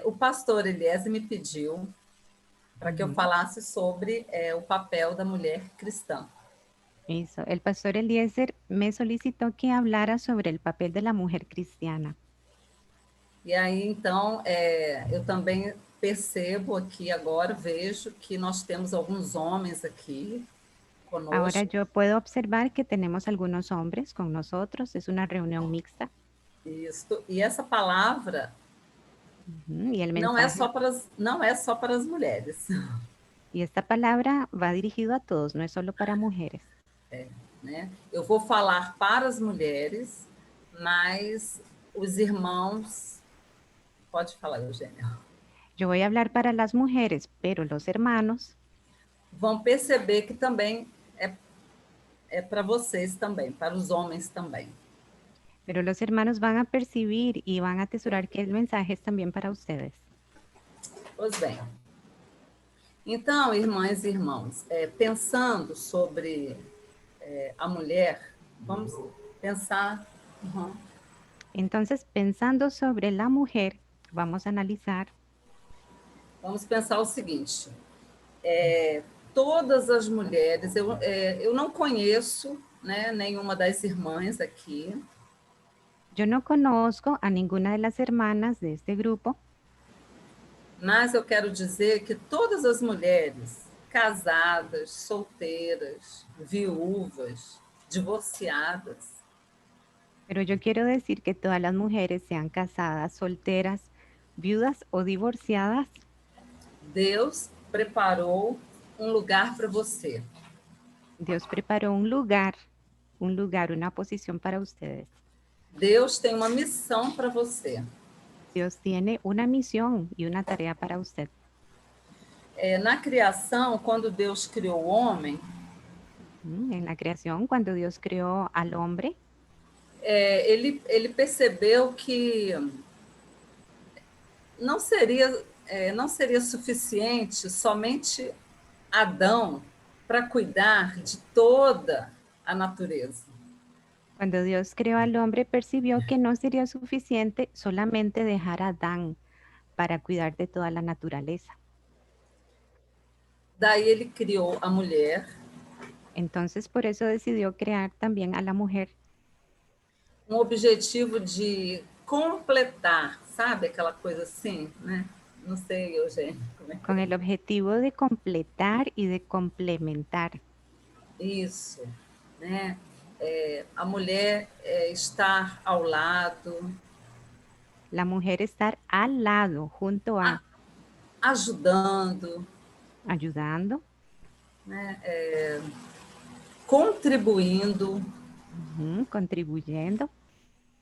O pastor Eliezer me pediu para que eu falasse sobre o papel da mulher cristã. Eso. El pastor Eliezer me solicitó que hablara sobre el papel de la mujer cristiana. E aí, então, eu também percebo aqui agora, vejo que nós temos alguns homens aqui Ahora conosco. yo puedo observar que tenemos algunos hombres con nosotros. Es una reunión mixta. Isso. E essa palavra Y el não é mensaje, só para não é só para as mulheres, y esta palabra va dirigido a todos, no es solo para mujeres. né? Eu vou falar para as mulheres, mas os irmãos, pode falar, Eugênia, Yo voy a hablar para las mujeres, pero los hermanos, vão perceber que também é para vocês também, para os homens também. van a percibir y van a atesorar que el mensaje es también para ustedes. Pois bem, então, irmãs e irmãos, pensando sobre a mulher, vamos pensar. Uhum. Entonces, pensando sobre la mujer, vamos a analizar. Vamos pensar o seguinte: todas as mulheres, eu não conheço, né, nenhuma das irmãs aqui, Yo no conozco a ninguna de las hermanas de este grupo, mas eu quero dizer que todas as mulheres casadas, solteiras, viúvas, divorciadas, pero yo quiero decir que todas las mujeres, sean casadas, solteras, viudas o divorciadas, Deus preparou um lugar para você. Dios preparó un lugar, una posición para ustedes. Deus tem uma missão para você. Dios tiene una misión y una tarea para usted. Na criação, quando Deus criou o homem, En la creación, cuando Dios creó al hombre, ele percebeu que não seria suficiente somente Adão para cuidar de toda a natureza. cuando Dios creó al hombre, percibió que no sería suficiente solamente dejar a Adán para cuidar de toda la naturaleza. Daí ele criou a mulher, Entonces, por eso decidió crear también a la mujer, um objetivo de completar, sabe aquela coisa assim, né? Não sei, Eugênio, como é que con é. el objetivo de completar y de complementar. Isso, né? A mulher estar ao lado, La mujer estar al lado, junto a, ajudando, ayudando, né? Contribuindo contribuyendo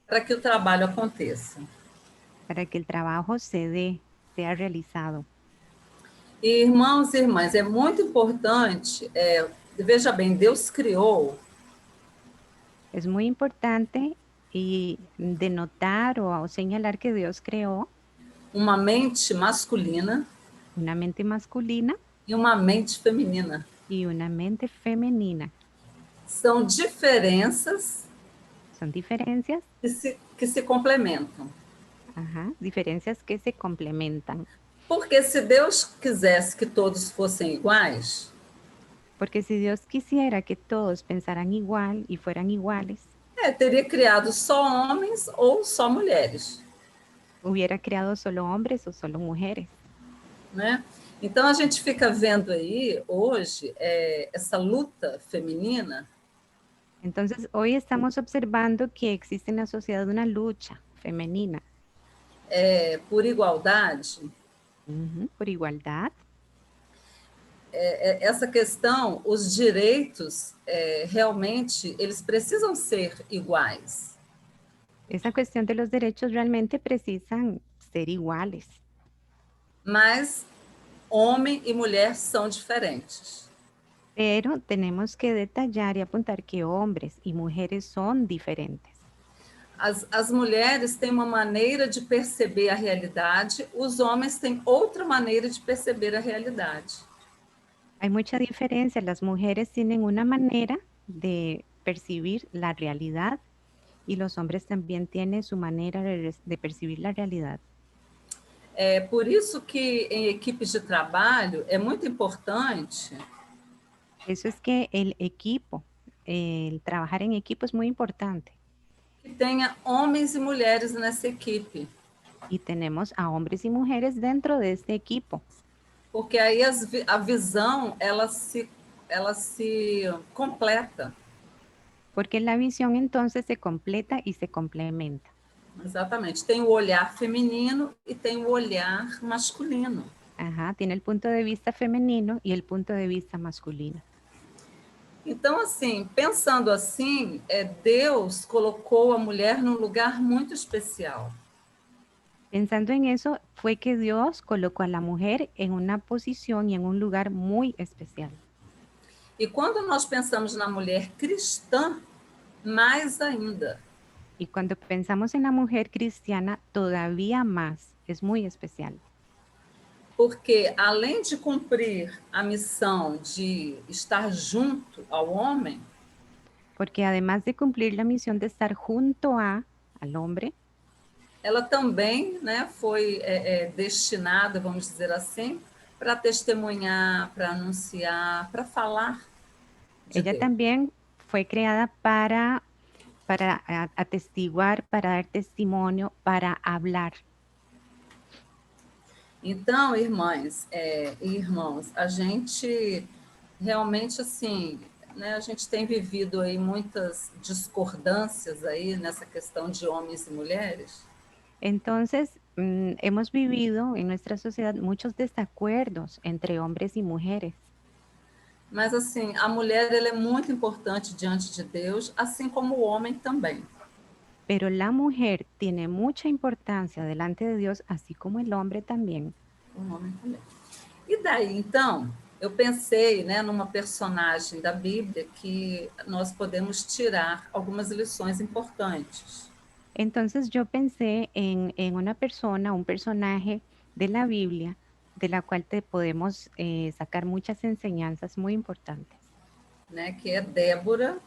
para que o trabalho aconteça. para que el trabajo se dé, sea realizado. E, irmãos e irmãs, é muito importante, veja bem, Deus criou Es muy importante y denotar o señalar que Dios creó uma mente masculina una mente masculina e uma mente feminina. y una mente femenina. São diferenças Son diferencias, que se complementam. diferencias que se complementan. Porque se Deus quisesse que todos fossem iguais, Porque si Dios quisiera que todos pensaran igual y fueran iguales, teria criado só homens ou só mulheres. hubiera creado solo hombres o solo mujeres. Né? Então a gente fica vendo aí hoje essa luta feminina. Entonces, hoy estamos observando que existe en la sociedad una lucha femenina Por igualdade. por igualdad. Essa questão, os direitos realmente eles precisam ser iguais. Esa cuestión de los derechos realmente precisan ser iguales, Mas homem e mulher são diferentes. pero tenemos que detallar y apuntar que hombres y mujeres son diferentes. As mulheres têm uma maneira de perceber a realidade, os homens têm outra maneira de perceber a realidade. Hay mucha diferencia. Las mujeres tienen una manera de percibir la realidad y los hombres también tienen su manera de percibir la realidad. É por isso que em equipes de trabalho é muito importante Eso es que el equipo, el trabajar en equipo es muy importante. que tenha homens e mulheres nessa equipe, Y tenemos a hombres y mujeres dentro de este equipo, porque aí a visão ela se completa. porque la visión entonces se completa y se complementa. Exatamente. Tem o olhar feminino e tem o olhar masculino. Ajá, tiene el punto de vista femenino y el punto de vista masculino. Então, assim, pensando assim, Deus colocou a mulher num lugar muito especial. Pensando en eso, fue que Dios colocó a la mujer en una posición y en un lugar muy especial. E quando nós pensamos na mulher cristã, mais ainda, Y cuando pensamos en la mujer cristiana, todavía más, es muy especial. porque além de cumprir a missão de estar junto ao homem, Porque además de cumplir la misión de estar junto al hombre, ela também, né, foi destinada, vamos dizer assim, para testemunhar, para anunciar, para falar de ella Deus. también fue creada para atestiguar, para dar testimonio, para hablar. Então, irmãs e irmãos, a gente realmente assim, né, a gente tem vivido aí muitas discordâncias aí nessa questão de homens e mulheres, Entonces, hemos vivido en nuestra sociedad muchos desacuerdos entre hombres y mujeres. mas assim, a mulher ela é muito importante diante de Deus, assim como o homem também. Pero la mujer tiene mucha importancia delante de Dios, así como el hombre también. O homem também. E daí, então, eu pensei, né, numa personagem da Bíblia que nós podemos tirar algumas lições importantes. Entonces yo pensé en una persona, un personaje de la Biblia, de la cual te podemos sacar muchas enseñanzas muy importantes. Né, que é Débora,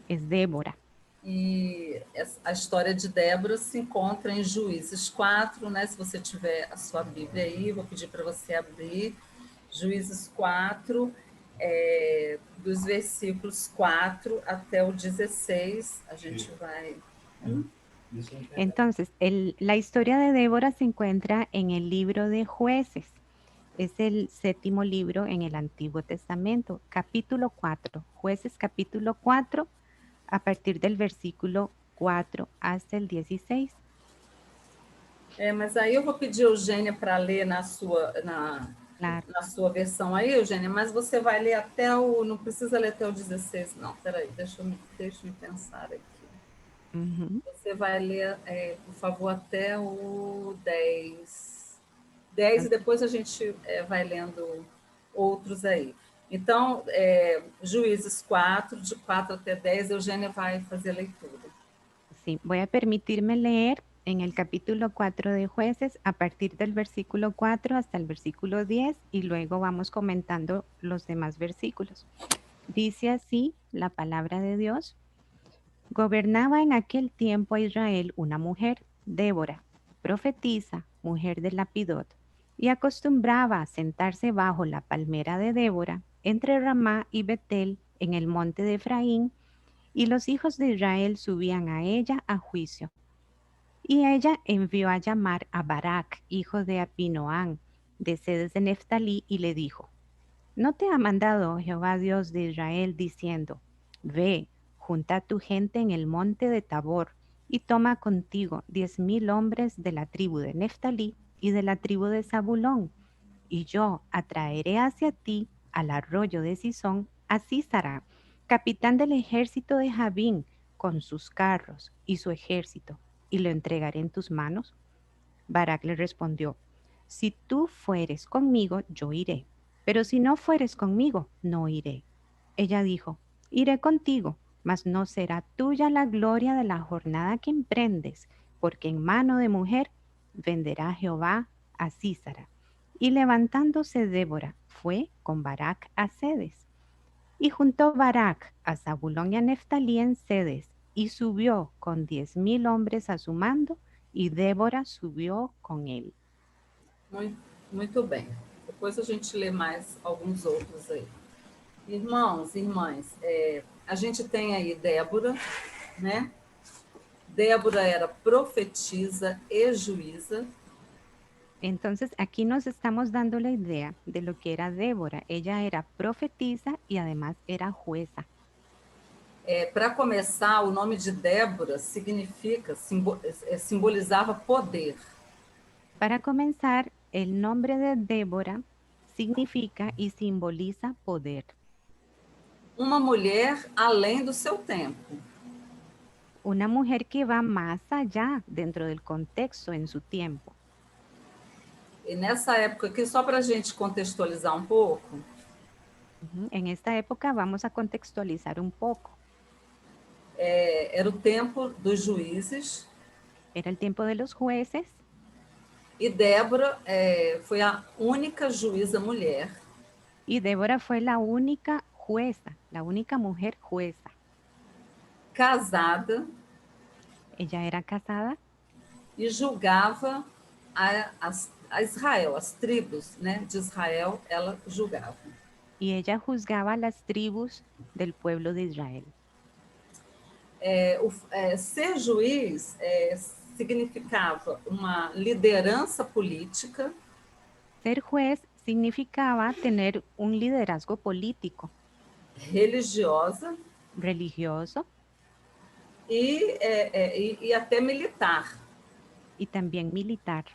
Es Débora. e a história de Débora se encontra em Juízes 4, né? Se você tiver a sua Bíblia aí, vou pedir para você abrir Juízes 4, dos versículos 4 até o 16, a gente vai... Entonces, la historia de Débora se encuentra en el libro de Jueces. Es el séptimo libro en el Antiguo Testamento, capítulo 4. Jueces capítulo 4, a partir del versículo 4 hasta el 16. Mas aí eu vou pedir a Eugênia para ler Claro. na sua versão aí, Eugênia, mas você vai ler até o... Não precisa ler até o 16, não. Peraí, deixa eu pensar aqui. Ujú. Você vai ler, por favor, até o 10. 10 e depois a gente vai lendo outros aí. Então, Juízes 4, de 4 até 10, Eugênia vai fazer a leitura. Sí, voy a permitirme leer en el capítulo 4 de Jueces a partir del versículo 4 hasta el versículo 10 y luego vamos comentando los demás versículos. Dice así la palabra de Dios. Gobernaba en aquel tiempo a Israel una mujer, Débora, profetisa, mujer de Lapidot, y acostumbraba a sentarse bajo la palmera de Débora entre Ramá y Betel en el monte de Efraín, y los hijos de Israel subían a ella a juicio. Y ella envió a llamar a Barak, hijo de Abinoam, de Sedes de Neftalí, y le dijo, ¿no te ha mandado Jehová Dios de Israel diciendo, ve, junta a tu gente en el monte de Tabor, y toma contigo 10,000 hombres de la tribu de Neftalí y de la tribu de Zabulón, y yo atraeré hacia ti al arroyo de Sison a Sísara, capitán del ejército de Jabín, con sus carros y su ejército, y lo entregaré en tus manos? Barak le respondió, si tú fueres conmigo, yo iré, pero si no fueres conmigo, no iré. Ella dijo, iré contigo, mas no será tuya la gloria de la jornada que emprendes, porque en mano de mujer venderá Jehová a Sísara. Y levantándose Débora, fue con Barak a Sedes. Y juntó Barak a Zabulón y a Neftalí en Sedes, y subió con 10,000 hombres a su mando, y Débora subió con él. Muito, muito bem. Depois a gente lê mais alguns outros aí. Irmãos, irmãs, a gente tem aí Débora, né? Débora era profetisa e juíza. Entonces, aquí nos estamos dando la idea de lo que era Débora. Ella era profetisa y además era jueza. Para começar, o nome de Débora simbolizava poder. Para comenzar, el nombre de Débora significa y simboliza poder. Uma mulher além do seu tempo. Una mujer que va más allá dentro del contexto en su tiempo. E nessa época aqui, só para a gente contextualizar um pouco, En esta época vamos a contextualizar un poco. era o tempo dos juízes, Era el tiempo de los jueces e Débora foi a única juíza mulher y Débora fue la única jueza, la única mujer jueza. casada Ella era casada e julgava a Israel, as tribos, né, de Israel, ela julgava. y ella juzgaba las tribus del pueblo de Israel. Ser juiz significava uma liderança política, Ser juez significaba tener un liderazgo político, religiosa religioso e até militar. y también militar.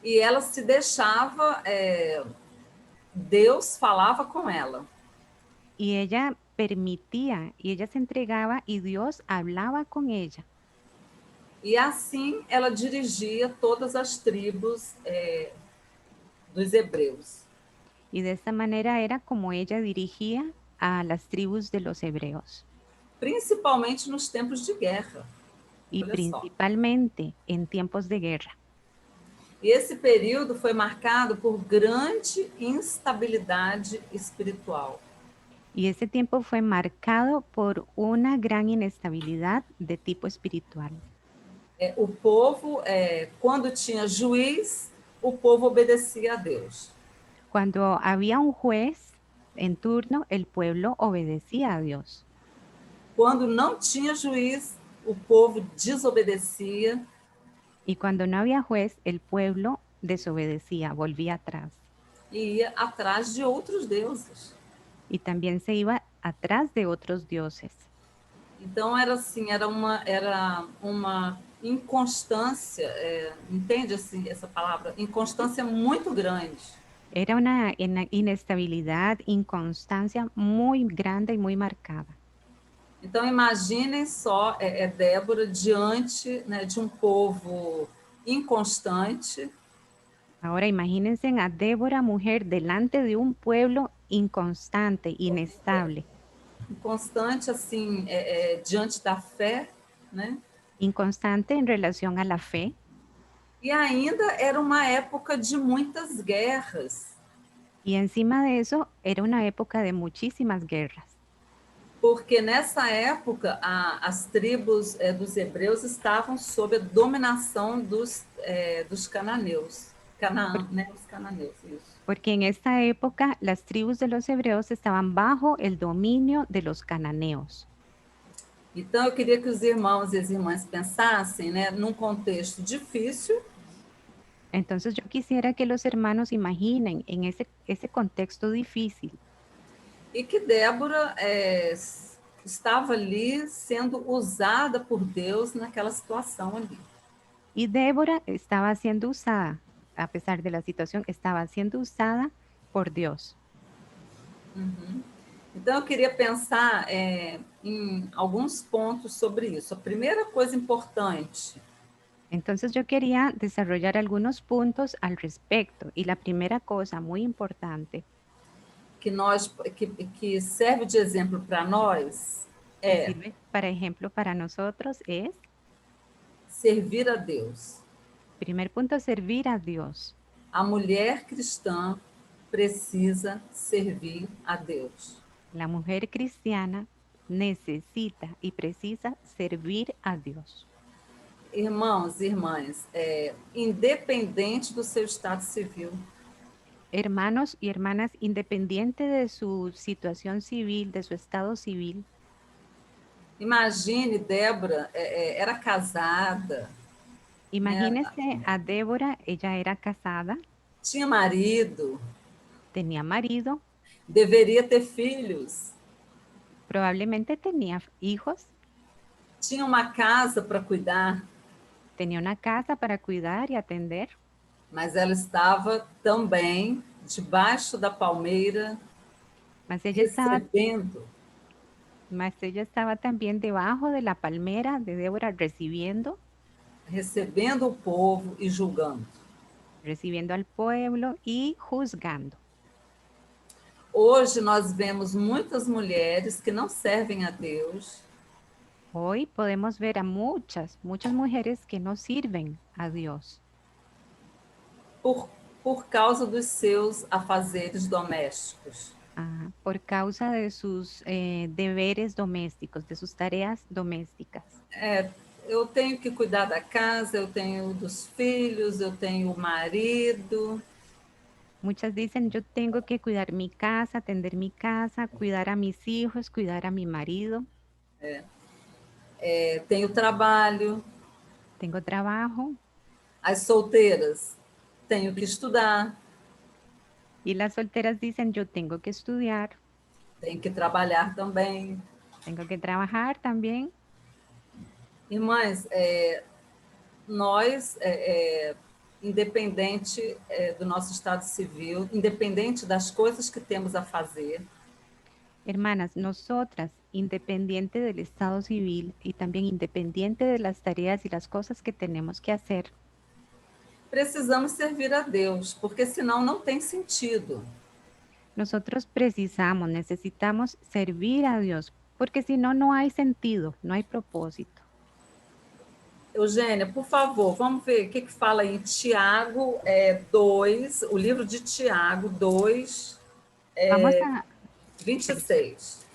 E ela se deixava, Deus falava com ela. Y ella permitía y ella se entregaba y Dios hablaba con ella. E assim ela dirigia todas as tribos dos hebreus. Y de esta manera era como ella dirigía a las tribus de los hebreos. Principalmente nos tempos de guerra. Y Olha só. principalmente en tiempos de guerra. E esse período foi marcado por grande instabilidade espiritual. Y ese tiempo fue marcado por una gran inestabilidad de tipo espiritual. O povo, quando tinha juiz, o povo obedecia a Deus. Cuando había un juez en turno, el pueblo obedecía a Dios. Quando não tinha juiz, o povo desobedecia. Y cuando no había juez, el pueblo desobedecía, volvía atrás. E ia atrás de outros deuses. Y también se iba atrás de otros dioses. Então era assim, era uma inconstância, entende assim essa palavra? Inconstância muito grande. Era una inestabilidad, inconstancia muy grande y muy marcada. Então imaginem só Débora diante, né, de um povo inconstante. Ahora imagínense a Débora, mujer, delante de un pueblo inconstante, inestable. Inconstante assim, diante da fé, né? Inconstante en relación a la fe. E ainda era uma época de muitas guerras. Y encima de eso, era una época de muchísimas guerras. Porque nessa época as tribos dos hebreus estavam sob a dominação dos cananeus. Canaã, né? Os cananeus, isso. Porque en esta época las tribus de los hebreos estaban bajo el dominio de los cananeos. Então eu queria que os irmãos e as irmãs pensassem, né, num contexto difícil. Entonces yo quisiera que los hermanos imaginen en ese contexto difícil. E que Débora estava ali sendo usada por Deus naquela situação ali. Y Débora estaba siendo usada, a pesar de la situación, estaba siendo usada por Dios. Uhum. Então eu queria pensar em alguns pontos sobre isso. A primeira coisa importante. Entonces yo quería desarrollar algunos puntos al respecto. Y la primera cosa muy importante Que serve de exemplo para nós que sirve para ejemplo para nosotros es, servir a Deus. primer punto, servir a Dios. A mulher cristã precisa servir a Deus. La mujer cristiana necesita y precisa servir a Dios. Irmãos e irmãs, independente do seu estado civil. Hermanos y hermanas, independiente de su situación civil, de su estado civil, Imagine, Débora era casada, né? imagínese a Débora, ella era casada, Tinha marido, tenía marido, deveria ter filhos, probablemente tenía hijos, tinha uma casa para cuidar, tenía una casa para cuidar y atender, mas ela estava também debaixo da palmeira, mas recebendo, ella estaba también debajo de la palmera de Débora recebendo o povo e julgando. recibiendo al pueblo y juzgando. Hoje nós vemos muitas mulheres que não servem a Deus, Hoy podemos ver a muchas mujeres que no sirven a Dios por, por causa dos seus afazeres domésticos. por causa de sus deberes domésticos, de sus tareas domésticas. Eu tenho que cuidar da casa, eu tenho dos filhos, eu tenho o marido, Muchas dicen, yo tengo que cuidar mi casa, atender mi casa, cuidar a mis hijos, cuidar a mi marido, tenho trabalho. tengo trabajo. As solteiras, tenho que estudar, Y las solteras dicen, yo tengo que estudiar, tenho que trabalhar também. tengo que trabajar también. Irmãs, nós, independente do nosso estado civil, independente das coisas que temos a fazer, Hermanas, nosotras, independiente del estado civil y también independiente de las tareas y las cosas que tenemos que hacer, precisamos servir a Deus, porque senão não tem sentido. nosotros necesitamos servir a Dios, porque si no, no hay sentido, no hay propósito. Eugênia, por favor, vamos ver o que fala em Tiago 2, o livro de Tiago 2, Vamos a, 26.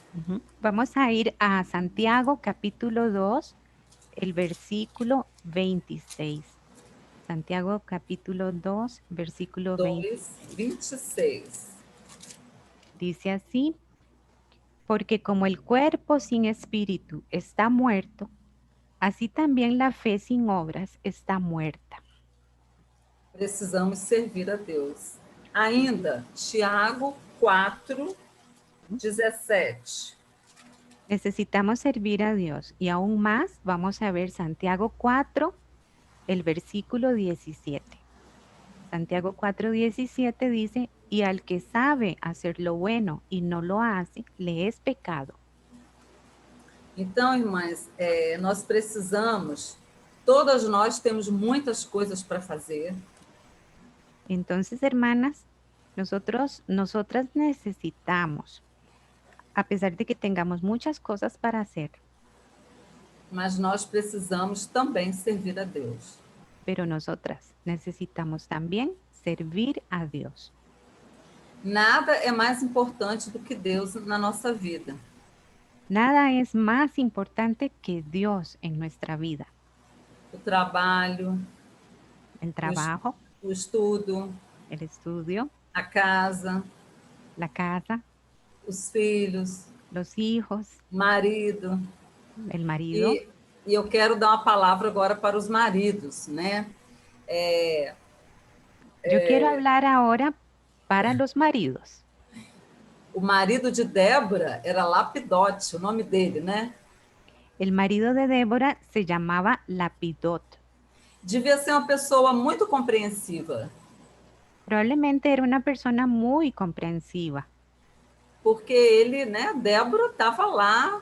vamos a ir a Santiago capítulo 2, el versículo 26. Santiago capítulo 2, versículo 20. 2, 26. Dice así, porque como el cuerpo sin espíritu está muerto, así también la fe sin obras está muerta. Precisamos servir a Deus. Ainda, Tiago 4, 17. Necesitamos servir a Dios y aún más vamos a ver Santiago 4, el versículo 17. Santiago 4, 17 dice, y al que sabe hacer lo bueno y no lo hace, le es pecado. Então, irmãs, nós precisamos, todas nós temos muitas coisas para fazer. Entonces, hermanas, nosotras necesitamos, a pesar de que tengamos muchas cosas para hacer, Mas nós precisamos também servir a Deus. pero nosotras necesitamos también servir a Dios. Nada é mais importante do que Deus na nossa vida. Nada es más importante que Dios en nuestra vida. O trabalho, El trabajo, o estudo, el estudio, a casa, la casa, os filhos, los hijos, o marido. el marido. E eu quero dar uma palavra agora para os maridos, né? Yo quiero hablar ahora para los maridos. O marido de Débora era Lapidote, o nome dele, né? El marido de Débora se llamaba Lapidot. Devia ser uma pessoa muito compreensiva, Probablemente era una persona muy comprensiva, porque ele, né, Débora estava lá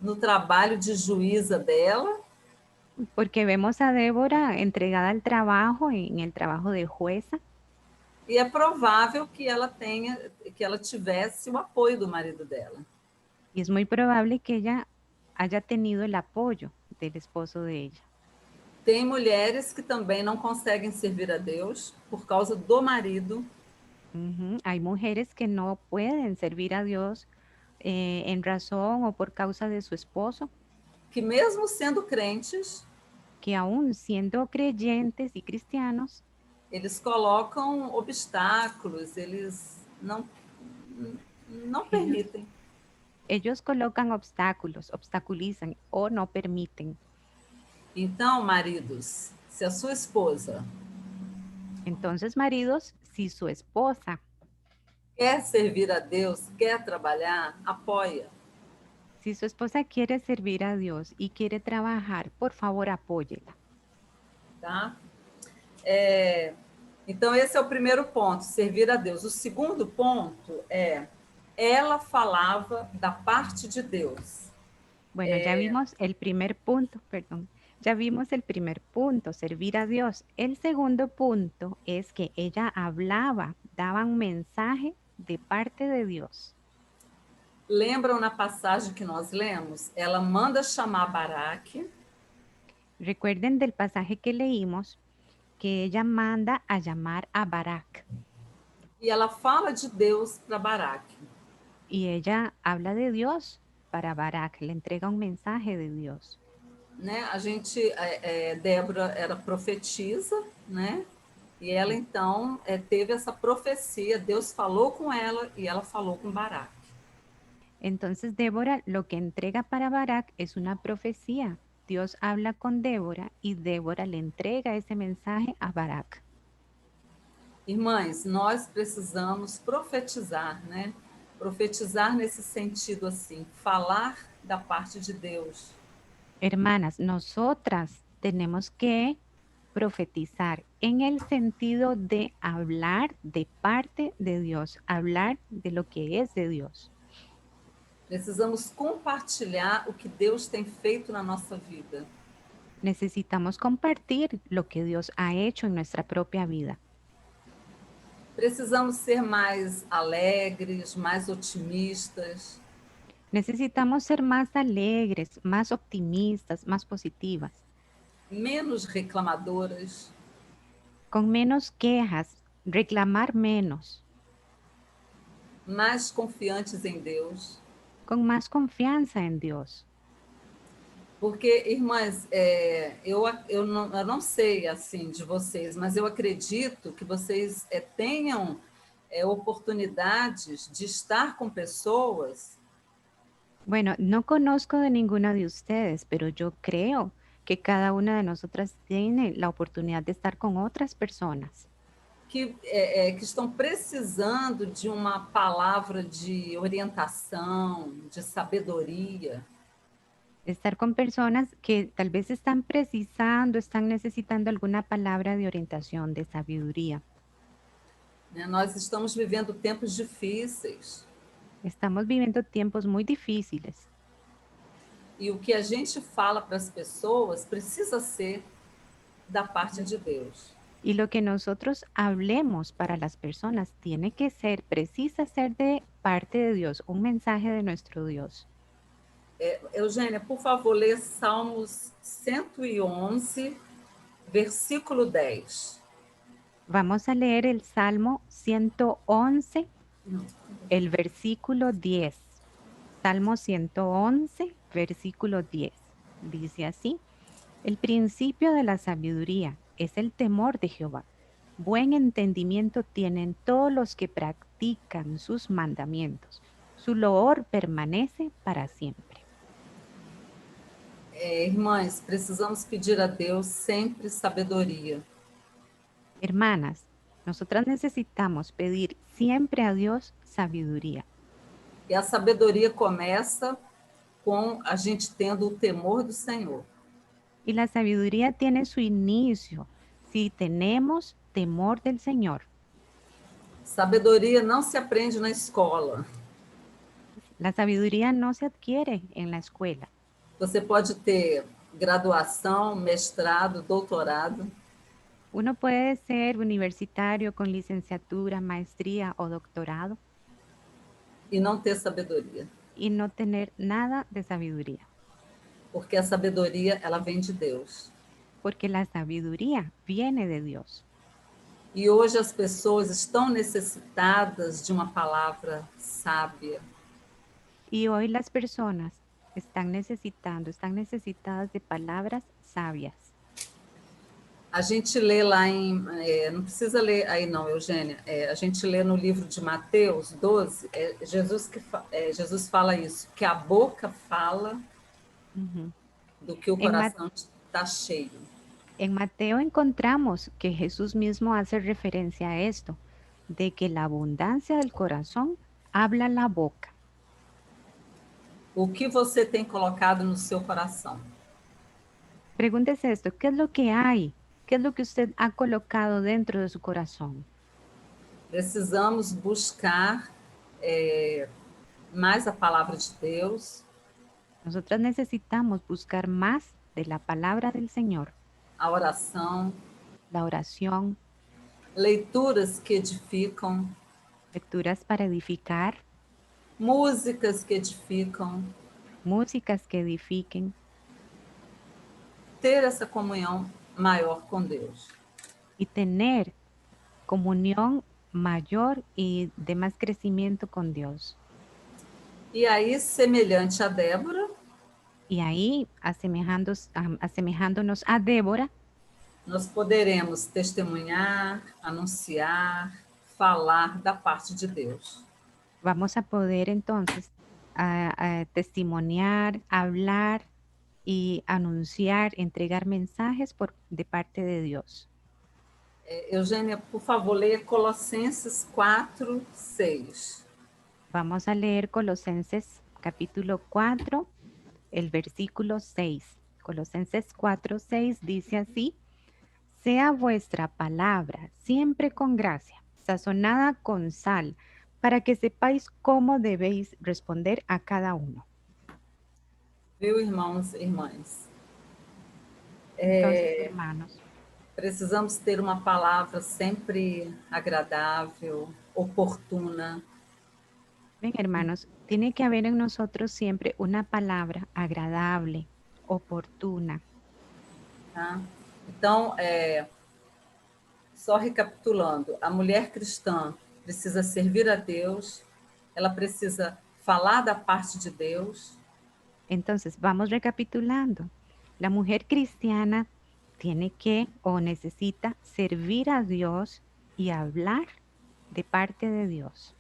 no trabalho de juíza dela, porque vemos a Débora entregada al trabajo, en el trabajo de jueza, e é provável que ela tivesse o apoio do marido dela. y es muy probable que ella haya tenido el apoyo del esposo de ella. Tem mulheres que também não conseguem servir a Deus por causa do marido, Hay mujeres que no pueden servir a Dios en razón o por causa de su esposo, que mesmo sendo crentes, que aún siendo creyentes y cristianos, eles colocam obstáculos, eles não ellos, permitem. ellos colocan obstáculos, obstaculizan o no permiten. Então, maridos, se a sua esposa Entonces, maridos, si su esposa, quer servir a Deus, quer trabalhar, apoia. si su esposa quiere servir a Dios y quiere trabajar, por favor, apóyela. Tá? Então, esse é o primeiro ponto, servir a Deus. O segundo ponto é, ela falava da parte de Deus. Bueno, ya vimos el primer punto, perdón. Ya vimos el primer punto, servir a Dios. El segundo punto es que ella hablaba, daba un mensaje de parte de Dios. Lembram na passagem que nós lemos? Ela manda chamar Baraque. Recuerden del pasaje que leímos que ella manda a llamar a Barak E ela fala de Deus para Baraque. y ella habla de Dios para Barak, le entrega un mensaje de Dios. Né? A gente, Débora era profetisa, né? E ela então teve essa profecia, Deus falou com ela e ela falou com Baraque. Entonces Débora lo que entrega para Barak es una profecía. Dios habla con Débora y Débora le entrega ese mensaje a Barak. Irmãs, nós precisamos profetizar, né? Profetizar nesse sentido assim, falar da parte de Deus. Hermanas, nosotras tenemos que profetizar en el sentido de hablar de parte de Dios, hablar de lo que es de Dios. Precisamos compartilhar o que Deus tem feito na nossa vida. Necesitamos compartir lo que Dios ha hecho en nuestra propia vida. Precisamos ser mais alegres, mais otimistas. Necesitamos ser más alegres, más optimistas, más positivas, Menos reclamadoras, con menos quejas, reclamar menos, mais confiantes em Deus. con más confianza en Dios. Porque, irmãs, eu não sei assim de vocês, mas eu acredito que vocês tenham oportunidades de estar com pessoas Bueno, no conozco de ninguna de ustedes, pero yo creo que cada una de nosotras tiene la oportunidad de estar con otras personas que estão precisando de uma palavra de orientação, de sabedoria. estar con personas que tal vez están precisando, están necesitando alguna palabra de orientación, de sabiduría. Né? Nós estamos vivendo tempos difíceis Estamos viviendo tiempos muy difíciles e o que a gente fala para as pessoas precisa ser da parte de Deus. y lo que nosotros hablemos para las personas tiene que ser, precisa ser de parte de Dios, un mensaje de nuestro Dios. Eugênia, por favor, lê Salmos 111, versículo 10. Vamos a leer el Salmo 111, el versículo 10. Salmo 111, versículo 10. Dice así: el principio de la sabiduría es el temor de Jehová. Buen entendimiento tienen todos los que practican sus mandamientos. Su loor permanece para siempre. Irmãs, precisamos pedir a Deus sempre sabedoria. Hermanas, nosotras necesitamos pedir siempre a Dios sabiduría. E a sabedoria começa com a gente tendo o temor do Senhor. Y la sabiduría tiene su inicio si tenemos temor del Señor. Sabedoria não se aprende na escola. La sabiduría no se adquiere en la escuela. Você pode ter graduação, mestrado, doutorado, Uno puede ser universitario con licenciatura, maestría o doctorado e não ter sabedoria. y no tener nada de sabiduría, Porque a sabedoria, ela vem de Deus. porque la sabiduría viene de Dios. E hoje as pessoas estão necessitadas de uma palavra sábia. Y hoy las personas están necesitadas de palabras sabias. A gente lê lá não precisa ler aí não, Eugênia, a gente lê no livro de Mateus 12, Jesus fala isso, que a boca fala Ujú. do que o En, Ma- coração está cheio. en Mateo encontramos que Jesús mismo hace referencia a esto, de que la abundancia del corazón habla la boca. O que você tem colocado no seu coração? Pregúntese esto, ¿qué es lo que hay? ¿Qué es lo que usted ha colocado dentro de su corazón? Precisamos buscar mais a palavra de Deus, Nosotras necesitamos buscar más de la palabra del Señor, a oração, la oración, leituras que edificam, lecturas para edificar, músicas que edificam, músicas que edifiquen ter essa comunhão maior com Deus. y tener comunión mayor y de más crecimiento con Dios. E aí, semelhante a Débora, Y ahí, asemejándonos a Débora, nós poderemos testemunhar, anunciar, falar da parte de Deus. vamos a poder entonces testimoniar, hablar y anunciar, entregar mensajes de parte de Dios. Eugênia, por favor, leia Colossenses 4, 6. Vamos a leer Colosenses capítulo 4, el versículo 6. Colosenses 4, 6 dice así: sea vuestra palabra siempre con gracia, sazonada con sal, para que sepáis cómo debéis responder a cada uno. Viu, irmãos e irmãs? Entonces, hermanos, Precisamos ter uma palavra sempre agradável, oportuna. ven hermanos, tiene que haber en nosotros siempre una palabra agradable, oportuna. Tá? Então, só recapitulando, a mulher cristã precisa servir a Deus, ela precisa falar da parte de Deus, Entonces, vamos recapitulando. La mujer cristiana tiene que o necesita servir a Dios y hablar de parte de Dios.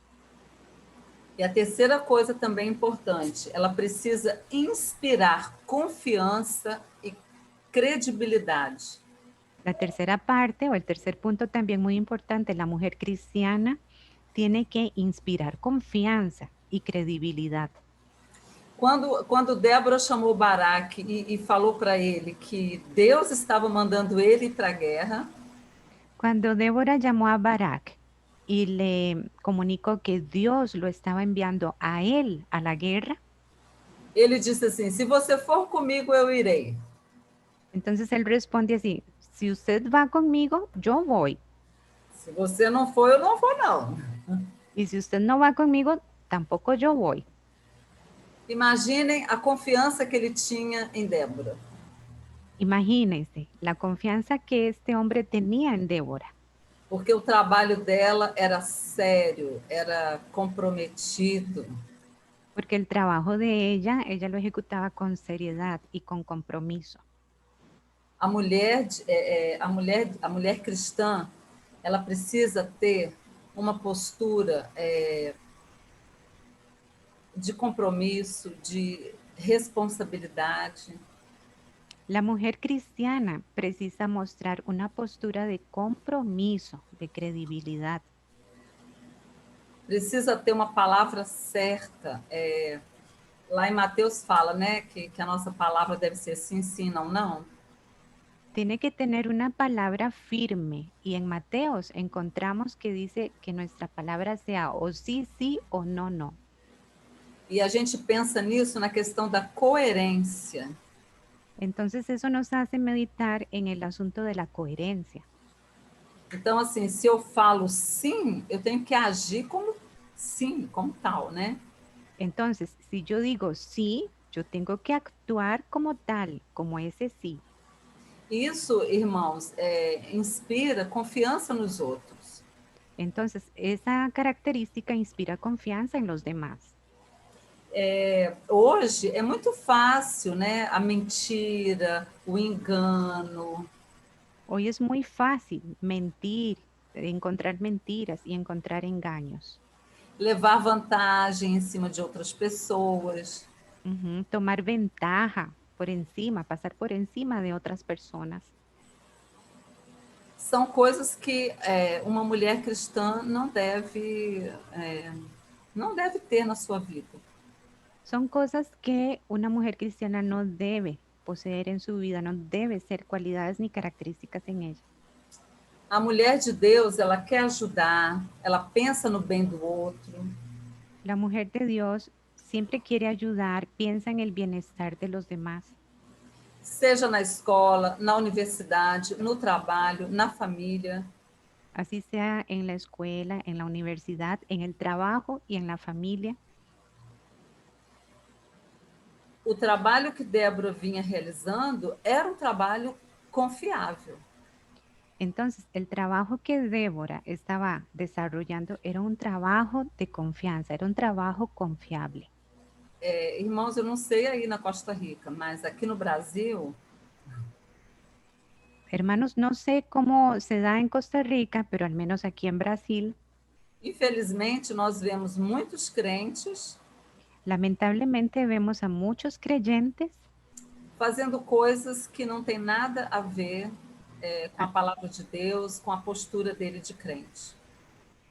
e a terceira coisa também importante, ela precisa inspirar confiança e credibilidade. La tercera parte o el tercer punto también muy importante, la mujer cristiana tiene que inspirar confianza y credibilidad. Quando Débora chamou Baraque e falou para ele que Deus estava mandando ele para a guerra, Cuando Débora llamó a Barak y le comunicó que Dios lo estaba enviando a él a la guerra, ele disse assim: se você for comigo, eu irei. entonces él responde así: si usted va conmigo, yo voy. Se você não for, eu não vou, não. Y si usted no va conmigo, tampoco yo voy. Imaginem a confiança que ele tinha em Débora. Imagínense la confianza que este hombre tenía en Débora, Porque o trabalho dela era sério, era comprometido. porque el trabajo de ella lo ejecutaba con seriedad y con compromiso. A mulher cristã, ela precisa ter uma postura de compromisso, de responsabilidade. La mujer cristiana precisa mostrar una postura de compromiso, de credibilidad. Precisa ter uma palavra certa. Lá em Mateus fala, né, que a nossa palavra deve ser sim, sim, não, não. Tiene que tener una palabra firme y en Mateos encontramos que dice que nuestra palabra sea o sí, sí o no, no. E a gente pensa nisso na questão da coerência. Entonces eso nos hace meditar en el asunto de la coherencia. Então, assim, se eu falo sim, eu tenho que agir como sim, como tal, né? Entonces, si yo digo sí, yo tengo que actuar como tal, como ese sí. Isso, irmãos, inspira confiança nos outros. Entonces, esa característica inspira confianza en los demás. Hoje é muito fácil, né? A mentira, o engano. Hoy es muy fácil mentir, encontrar mentiras y encontrar engaños. levar vantagem em cima de outras pessoas. Ujú, tomar ventaja por encima, pasar por encima de otras personas. São coisas que uma mulher cristã não deve ter na sua vida. Son cosas que una mujer cristiana no debe poseer en su vida, no debe ser cualidades ni características en ella. A mulher de Deus, ela quer ajudar, ela pensa no bem do outro, La mujer de Dios siempre quiere ayudar, piensa en el bienestar de los demás, seja na escola, na universidade, no trabalho, na família. así sea en la escuela, en la universidad, en el trabajo y en la familia. O trabalho que Débora vinha realizando era um trabalho confiável. Entonces, el trabajo que Débora estaba desarrollando era un trabajo de confianza, era un trabajo confiable. Irmãos, eu não sei aí na Costa Rica, mas aqui no Brasil, Hermanos, no sé cómo se da en Costa Rica, pero al menos aquí en Brasil, infelizmente, nós vemos muitos crentes lamentablemente vemos a muchos creyentes fazendo coisas que não tem nada a ver com a palavra de Deus, com a postura dele de crente.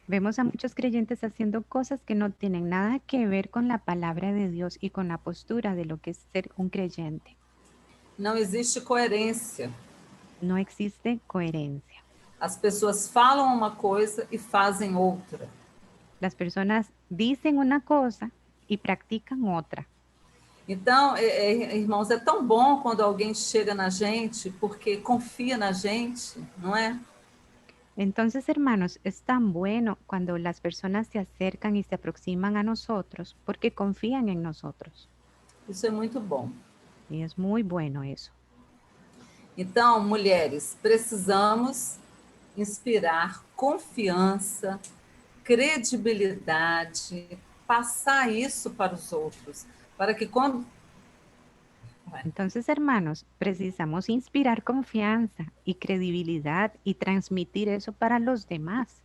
Vemos a muchos creyentes haciendo cosas que no tienen nada que ver con la palabra de Dios y con la postura de lo que es ser un creyente. Não existe coerência. No existe coherencia. As pessoas falam uma coisa e fazem outra. Las personas dicen una cosa y practican otra. Então, irmãos, é tão bom quando alguém chega na gente porque confia na gente, não é? Entonces, hermanos, es tan bueno cuando las personas se acercan y se aproximan a nosotros porque confían en nosotros. Isso é muito bom. Y es muy bueno eso. Então, mulheres, precisamos inspirar confiança, credibilidade, passar isso para os outros, para que quando Entonces, hermanos, precisamos inspirar confianza y credibilidad y transmitir eso para los demás,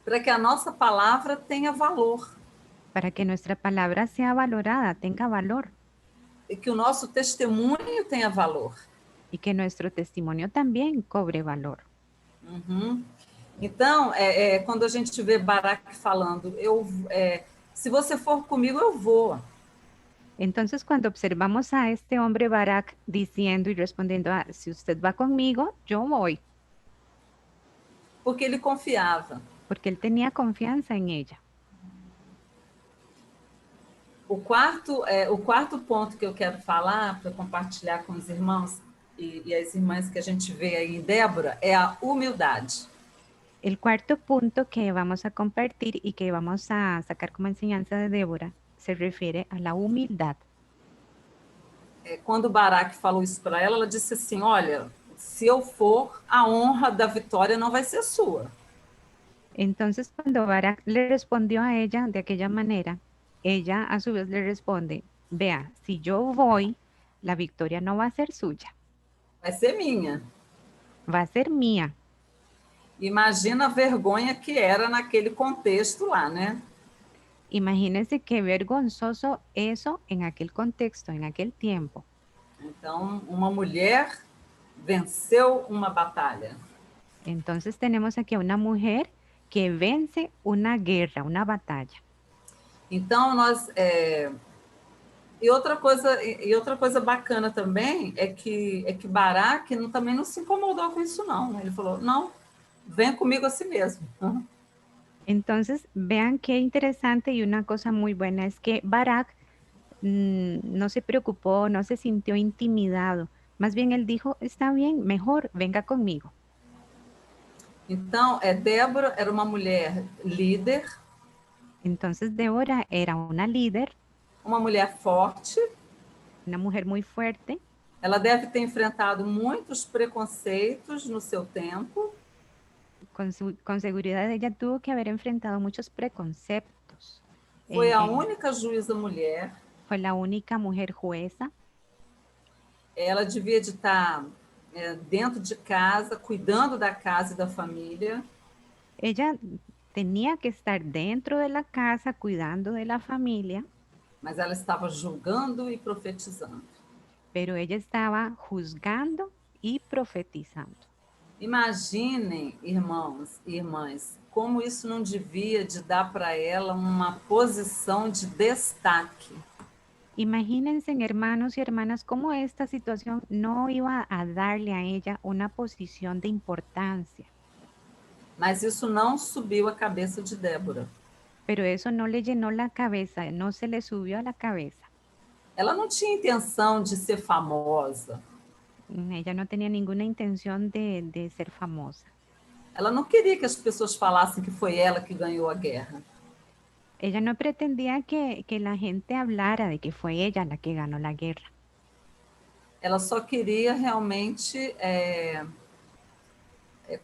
para que a nossa palavra tenha valor para que nuestra palabra sea valorada, tenga valor e que o nosso testemunho tenha valor. y que nuestro testimonio también cobre valor. Uhum. Então, quando a gente vê Barack falando, se você for comigo, eu vou. Entonces, cuando observamos a este hombre Barak diciendo y respondiendo, "Ah, si usted va conmigo, yo voy", Porque ele confiava. porque él tenía confianza en ella. O quarto ponto que eu quero falar, para compartilhar com os irmãos e as irmãs que a gente vê aí em Débora, é a humildade. El cuarto punto que vamos a compartir y que vamos a sacar como enseñanza de Débora se refiere a la humildad. Quando o Barack falou isso para ela, ela disse assim: olha, se eu for, a honra da vitória não vai ser sua. Entonces, cuando Barak le respondió a ella de aquella manera, ella a su vez le responde, vea, si yo voy, la victoria no va a ser suya, Vai ser minha. va a ser mía. Imagina a vergonha que era naquele contexto lá, né? Imagínense qué vergonzoso eso en aquel contexto, en aquel tiempo. Então, uma mulher venceu uma batalha. Entonces tenemos aquí a una mujer que vence una guerra, una batalla. Então, e outra coisa bacana também é que Barack também não se incomodou com isso, não. Ele falou, não, vem comigo assim mesmo. Entonces, vean qué interesante y una cosa muy buena es que Barak no se preocupó, no se sintió intimidado. Más bien él dijo, está bien, mejor, venga conmigo. Então, Débora era uma mulher líder, Entonces Débora era una líder, uma mulher forte. una mujer muy fuerte. Ela deve ter enfrentado muitos preconceitos no seu tempo. Con seguridad ella tuvo que haber enfrentado muchos preconceptos. Foi a única juíza mulher. Fue la única mujer jueza. Ela devia de estar dentro de casa, cuidando da casa e da família, Ella tenía que estar dentro de la casa cuidando de la familia, mas ela estava julgando e profetizando. pero ella estaba juzgando y profetizando. Imaginem, irmãos e irmãs, como isso não devia de dar para ela uma posição de destaque. Imagínense, hermanos y hermanas, cómo esta situación no iba a darle a ella una posición de importancia. Mas isso não subiu a cabeça de Débora. Pero eso no le llenó la cabeza, no se le subió a la cabeza. Ela não tinha intenção de ser famosa. Ella no tenía ninguna intención de ser famosa. Ela não queria que as pessoas falassem que foi ela que ganhou a guerra. Ella no pretendía que la gente hablara de que fue ella la que ganó la guerra. Ela só queria realmente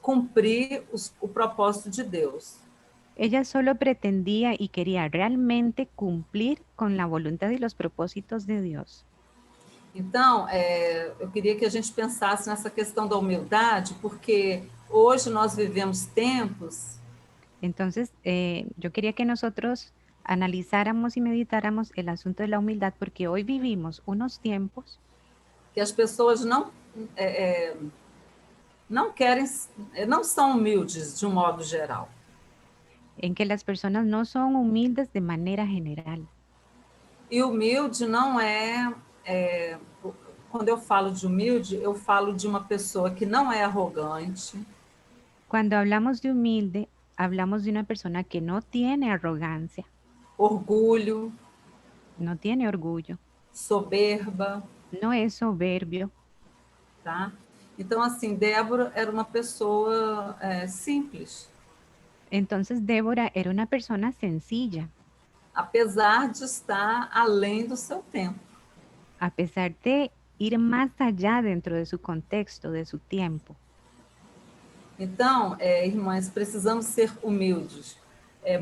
cumprir o propósito de Deus. Ella solo pretendía y quería realmente cumplir con la voluntad y los propósitos de Dios. Então, eu queria que a gente pensasse nessa questão da humildade, porque hoje nós vivemos tempos Entonces, yo quería que nosotros analizáramos y meditáramos el asunto de la humildad, porque hoy vivimos unos tiempos que as pessoas não querem, não são humildes de um modo geral. en que las personas no son humildes de manera general. E humilde não quando eu falo de humilde, eu falo de uma pessoa que não é arrogante, Cuando hablamos de humilde, hablamos de una persona que no tiene arrogancia, orgulho, no tiene orgullo, soberba, no es soberbio. tá? Então, assim, Débora era uma pessoa simples, Entonces, Débora era una persona sencilla, apesar de estar além do seu tempo. a pesar de ir más allá dentro de su contexto, de su tiempo. Então, irmãs, precisamos ser humildes.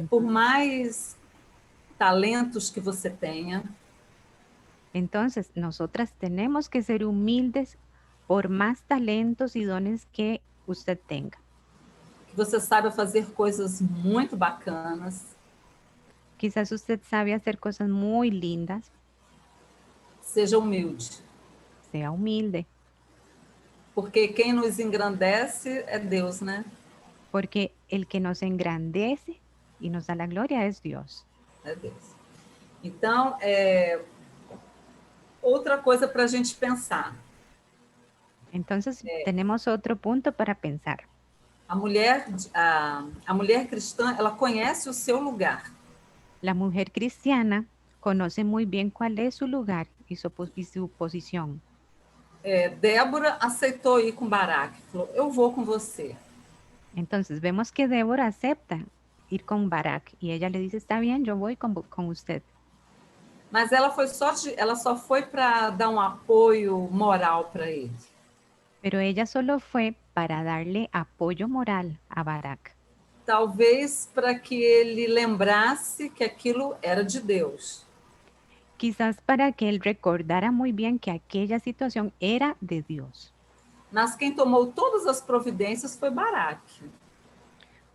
Por mais talentos que você tenha, Entonces, nosotras tenemos que ser humildes por más talentos y dones que usted tenga. que você saiba fazer coisas muito bacanas, Quizás usted sabe hacer cosas muy lindas, seja humilde. sea humilde, Porque quem nos engrandece é Deus, né? porque el que nos engrandece y nos da la gloria es Dios. É Deus. Então, outra coisa para a gente pensar. Entonces, tenemos otro punto para pensar. A mulher cristã, ela conhece o seu lugar. La mujer cristiana conoce muy bien cuál es su lugar y su posición. Débora aceitou ir com Baraque, falou: eu vou com você. Entonces, vemos que Débora acepta ir con Barak y ella le dice, está bien, yo voy con usted. Mas ela só foi para dar um apoio moral para ele. Pero ella solo fue para darle apoyo moral a Barak. Talvez para que ele lembrasse que aquilo era de Deus. Quizás para que él recordara muy bien que aquella situación era de Dios. Mas quem tomou todas as providências foi Baraque.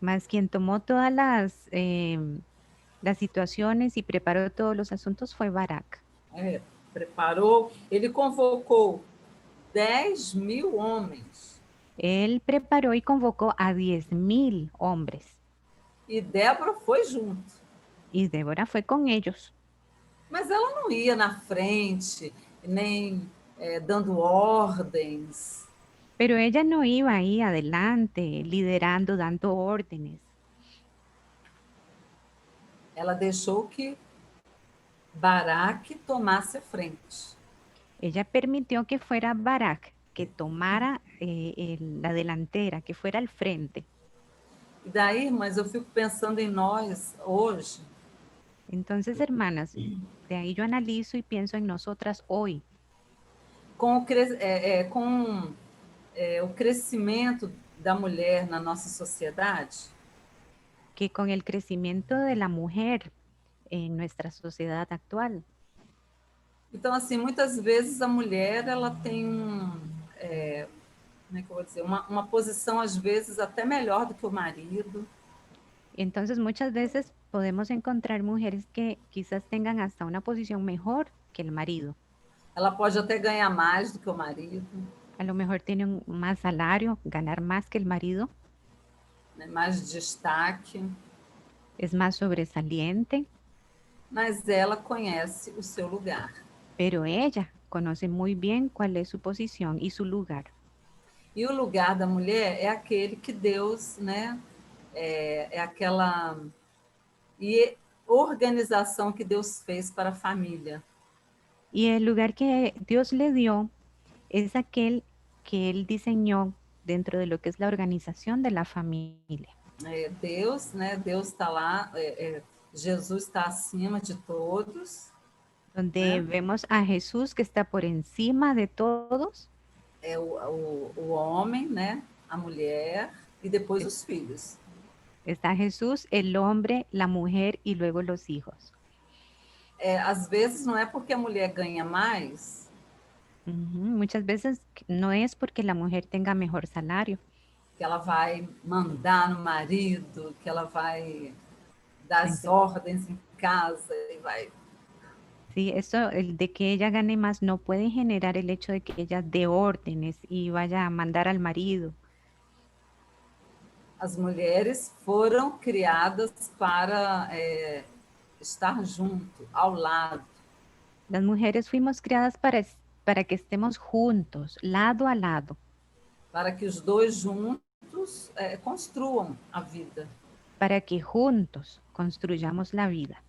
Mas quien tomó todas las situaciones y preparó todos los asuntos fue Barak. Preparou, ele convocou 10.000 homens. Él preparó y convocó a 10,000 hombres. E Débora foi junto. Y Débora fue con ellos. Mas ela não ia na frente, nem dando ordens. Pero ella no iba ahí adelante, liderando, dando órdenes. Ela deixou que Baraque tomasse a frente. Ella permitió que fuera Barak, que tomara la delantera, que fuera al frente. E daí, mas eu fico pensando em nós hoje. Entonces, hermanas, de ahí yo analizo y pienso en nosotras hoy. Com o crescimento da mulher na nossa sociedade, Que con el crecimiento de la mujer en nuestra sociedad actual, então, assim, muitas vezes a mulher ela tem como é que eu vou dizer, uma posição às vezes até melhor do que o marido. Entonces, muchas veces podemos encontrar mujeres que quizás tengan hasta una posición mejor que el marido. Ela pode até ganhar mais do que o marido, A lo mejor tiene un más salario, ganar más que el marido, né? Mais destaque, es más sobresaliente, mas ela conhece o seu lugar. pero ella conoce muy bien cuál es su posición y su lugar. E o lugar da mulher é aquele que Deus, né, é aquela organização que Deus fez para a família. Y el lugar que Dios le dio es aquel que Él diseñó dentro de lo que es la organización de la familia. Deus, né? Deus está lá, Jesus está acima de todos, Donde vemos a Jesús que está por encima de todos. É o homem, né? A mulher e depois os filhos. Está Jesús, el hombre, la mujer y luego los hijos. Às vezes não é porque a mulher ganha mais. Muchas veces no es porque la mujer tenga mejor salario. Que ela vai mandar no marido, que ela vai dar as ordens em casa e vai. Sí, eso, el de que ella gane más no puede generar el hecho de que ella dé órdenes y vaya a mandar al marido. As mulheres foram criadas para estar junto, ao lado. Las mujeres fuimos creadas para que estemos juntos, lado a lado. Para que os dois juntos construam a vida. Para que juntos construyamos la vida.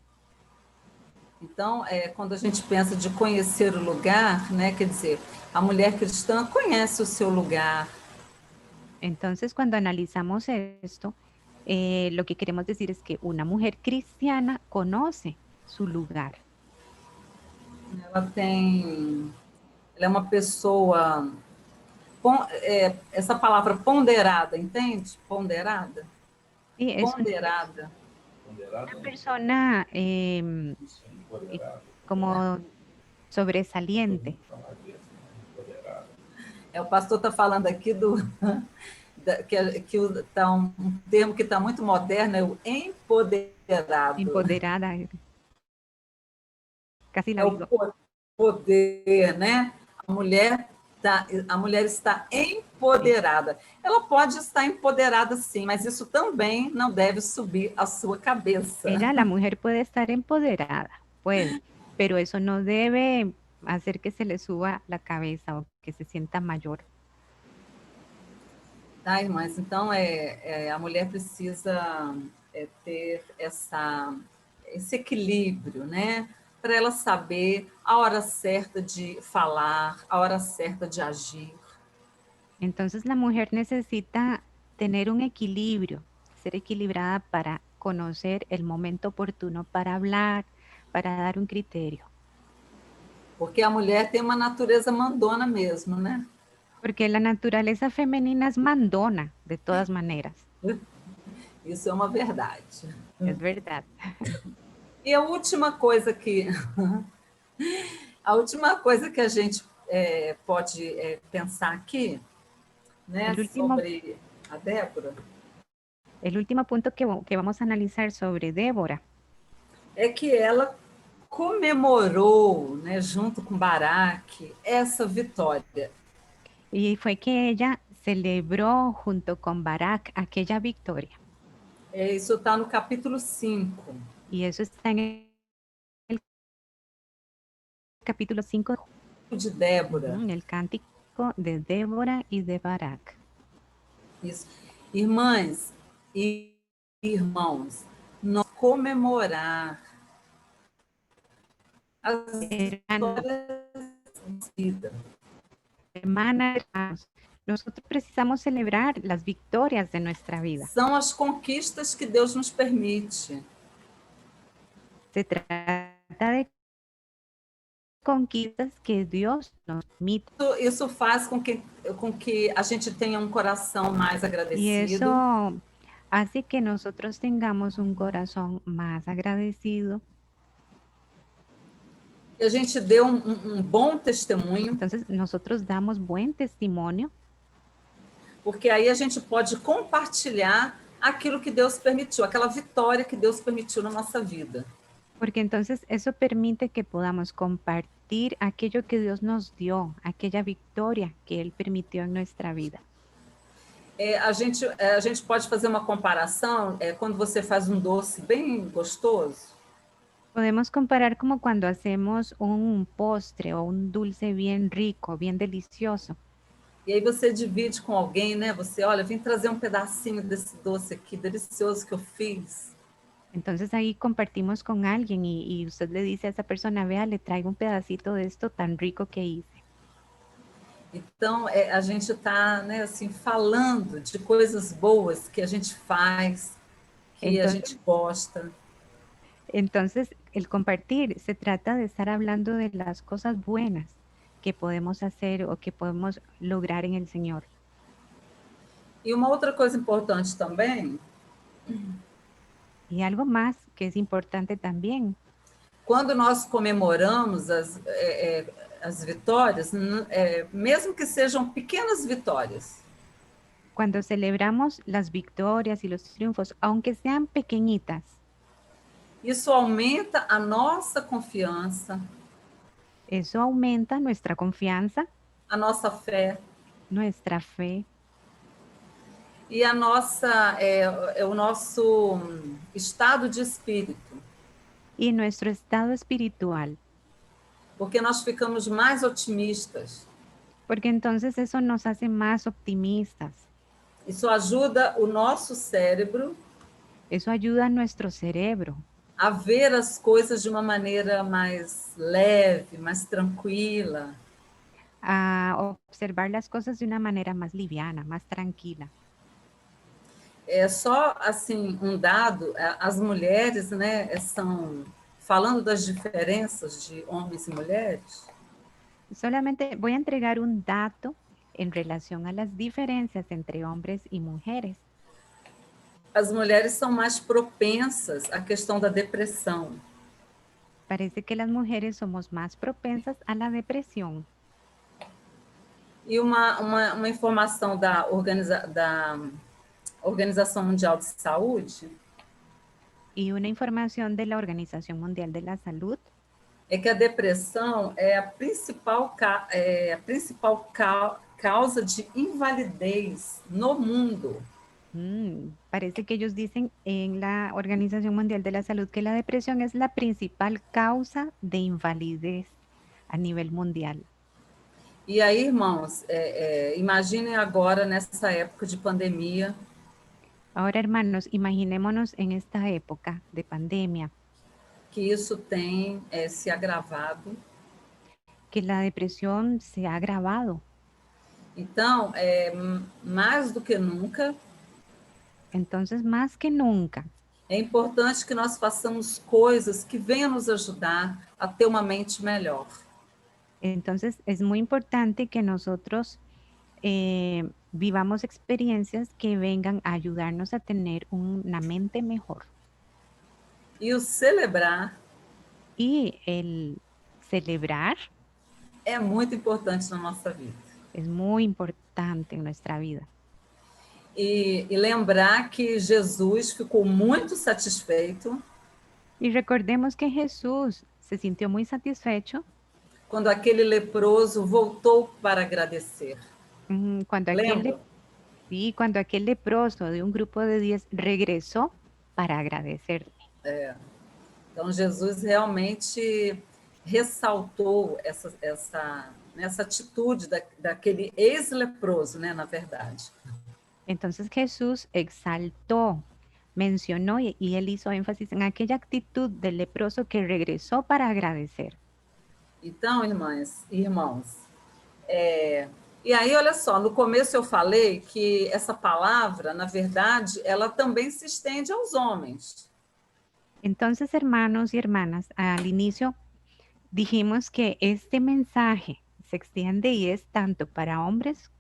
Então, quando a gente pensa de conhecer o lugar, né, quer dizer, a mulher cristã conhece o seu lugar. Entonces, cuando analizamos esto, lo que queremos decir es que una mujer cristiana conoce su lugar. Ela é uma pessoa, essa palavra ponderada, entende? Ponderada? Sí, ponderada. Una persona como sobresaliente. O pastor está falando aqui que tá um termo que está muito moderno, é o empoderado. Empoderada. Casi la digo. O poder, né? A mulher está empoderada. Ela pode estar empoderada, sim, mas isso também não deve subir a sua cabeça. La mujer puede estar empoderada, puede, pero eso no debe hacer que se le suba la cabeza o que se sienta mayor. Tá, irmãs? Então, a mulher precisa ter esse equilíbrio, né? Para ela saber a hora certa de falar, a hora certa de agir. Entonces, la mujer necesita tener un equilibrio, ser equilibrada para conocer el momento oportuno para hablar, para dar un criterio. Porque a mulher tem uma natureza mandona mesmo, né? Porque la naturaleza femenina es mandona, de todas maneras. Isso é uma verdade. Es verdad. E a última coisa que a gente pode pensar aqui, né, sobre a Débora. El último punto que vamos a analizar sobre Débora é que ela comemorou, né, junto com Baraque, essa vitória. Y fue que ella celebró junto con Barak aquella victoria. Isso está no capítulo 5. Y eso está en el capítulo 5 de Débora. El cántico de Débora y de Barak. Isso. Irmãs e irmãos, nós comemorar as vitórias de vida. Hermanas, nosotros precisamos celebrar las victorias de nuestra vida. São as conquistas que Deus nos permite. Se trata de conquistas que Deus nos permite. Isso faz com que a gente tenha um coração mais agradecido. Y eso hace que nosotros tengamos un corazón más agradecido. E a gente dê bom testemunho. Entonces, nosotros damos buen testimonio. porque aí a gente pode compartilhar aquilo que Deus permitiu, aquela vitória que Deus permitiu na nossa vida. Porque entonces eso permite que podamos compartir aquello que Dios nos dio, aquella victoria que Él permitió en nuestra vida. A gente pode fazer uma comparação quando você faz um doce bem gostoso. Podemos comparar como cuando hacemos un postre o un dulce bien rico, bien delicioso. E aí você divide com alguém, né? Você, olha, vim trazer um pedacinho desse doce aqui, delicioso que eu fiz. Entonces ahí compartimos con alguien y usted le dice a esa persona, vea, le traigo un pedacito de esto tan rico que hice. Então, a gente está, né, assim, falando de coisas boas que a gente faz, que a Entonces, gente gosta. entonces el compartir se trata de estar hablando de las cosas buenas que podemos hacer o que podemos lograr en el Señor. E uma outra coisa importante também, Y algo más que es importante también, quando nós comemoramos as vitórias, mesmo que sejam pequenas vitórias, cuando celebramos las victorias y los triunfos, aunque sean pequeñitas, isso aumenta a nossa confiança, eso aumenta nuestra confianza, a nossa fé nuestra fe e o nosso estado de espírito, y nuestro estado espiritual, porque nós ficamos mais otimistas. porque entonces eso nos hace más optimistas. Isso ajuda o nosso cérebro Eso ayuda a nuestro cerebro a ver as coisas de uma maneira mais leve, mais tranquila. a observar las cosas de una manera más liviana, más tranquila. É só assim um dado, as mulheres, né, são falando das diferenças de homens e mulheres. Solamente voy a entregar un dato en relación a las diferencias entre hombres y mujeres. As mulheres são mais propensas à questão da depressão. Parece que las mujeres somos más propensas a la depresión. E uma informação da Organização Mundial de Saúde Y una información de la Organización Mundial de la Salud é que a depressão é a principal causa de invalidez no mundo. Parece que ellos dicen en la Organización Mundial de la Salud que la depresión es la principal causa de invalidez a nivel mundial. E aí, irmãos, imaginem agora nessa época de pandemia. Ahora, hermanos, imaginémonos en esta época de pandemia. Que isso tem se agravado. Que la depresión se ha agravado. Então, mais do que nunca. Entonces, más que nunca. É importante que nós façamos coisas que venham nos ajudar a ter uma mente melhor. Entonces, es muy importante que nosotros vivamos experiencias que vengan a ayudarnos a tener una mente mejor. E o celebrar. Y el celebrar. É muito importante na nossa vida. Es muy importante en nuestra vida. E lembrar que Jesus ficou muito satisfeito. Y recordemos que Jesús se sintió muy satisfecho quando aquele leproso voltou para agradecer. Cuando aquel leproso de un grupo de 10 regresó para agradecer. Então, Jesus realmente ressaltou essa atitude daquele ex-leproso, né, na verdade. Entonces Jesús exaltó, mencionó y él hizo énfasis en aquella actitud del leproso que regresó para agradecer. Então, irmãs e irmãos, e aí, olha só, no começo eu falei que essa palavra, na verdade, ela também se estende aos homens. Entonces, hermanos y hermanas, al inicio dijimos que este mensaje se extiende y es tanto para hombres,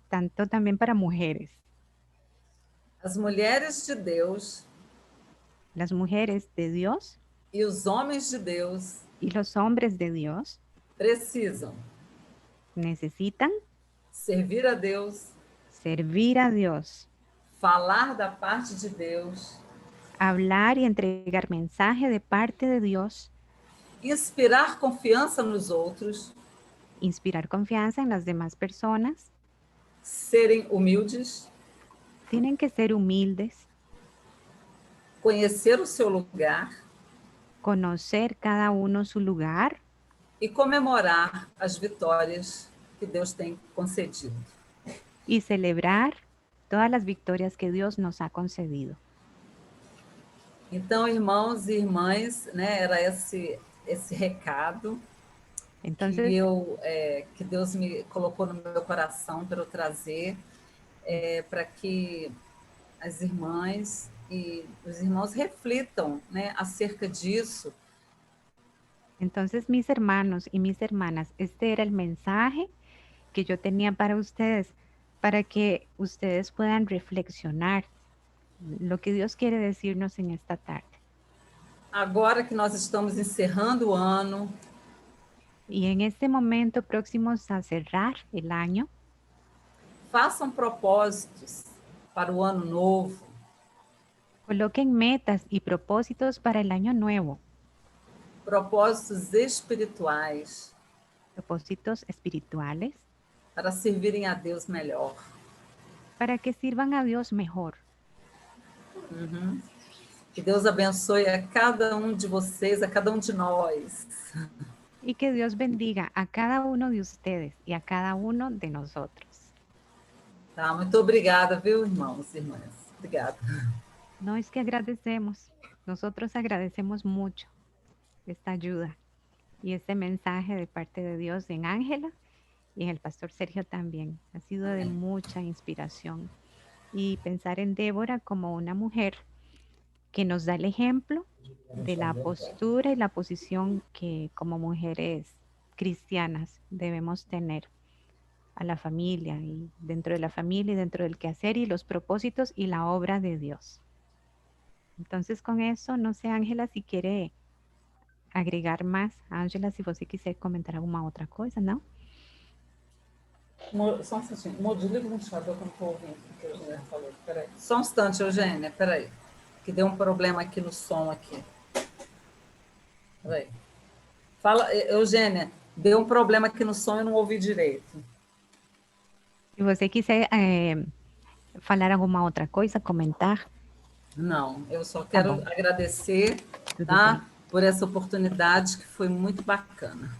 tanto también para mujeres. As mulheres de Deus, las mujeres de Dios e os homens de Deus, y los hombres de Dios necesitan servir a Dios, servir a Dios, falar da parte de Deus, hablar y entregar mensaje de parte de Dios, inspirar confiança nos outros, inspirar confianza en las demás personas, serem humildes, tienen que ser humildes, conhecer o seu lugar conocer cada uno su lugar e comemorar as vitórias que Deus tem concedido. y celebrar todas las victorias que Dios nos ha concedido. Então, irmãos e irmãs, né, era esse recado Entonces, que Deus me colocou no meu coração para eu trazer, para que as irmãs e os irmãos reflitam, né, acerca disso. entonces, mis hermanos y mis hermanas, este era el mensaje que yo tenía para ustedes, para que ustedes puedan reflexionar lo que Dios quiere decirnos en esta tarde. Agora que nós estamos encerrando o ano, Y en este momento próximos a cerrar el año, façam propósitos para o ano novo, coloquen metas y propósitos para el año nuevo, propósitos espirituais, propósitos espirituales, para servirem a Deus melhor. para que sirvan a Dios mejor. Que Deus abençoe a cada um de vocês, a cada um de nós. Y que Dios bendiga a cada uno de ustedes y a cada uno de nosotros. Tá, muito obrigada, viu, irmãos e irmãs? Obrigada. No es que agradecemos, nosotros agradecemos mucho esta ayuda y este mensaje de parte de Dios en Ángela y en el pastor Sergio también. Ha sido de mucha inspiración. Y pensar en Débora como una mujer que nos da el ejemplo de la postura y la posición que como mujeres cristianas debemos tener a la familia y dentro de la familia y dentro del quehacer y los propósitos y la obra de Dios. Entonces con eso, no sé, Ángela, si quiere agregar más. Ángela, si você quiser comentar alguma outra coisa, não? Só um instantinho. Mo, desliga o ventilador que eu não estou ouvindo o que a Eugênia falou. Peraí. Só um instante, Eugênia, peraí. Que deu um problema aqui no som aqui. Peraí. Fala, Eugênia, deu um problema aqui no som e eu não ouvi direito. Se você quiser falar alguma outra coisa, comentar. Não, eu só quero agradecer, Tudo tá? bem. Por essa oportunidade que foi muito bacana.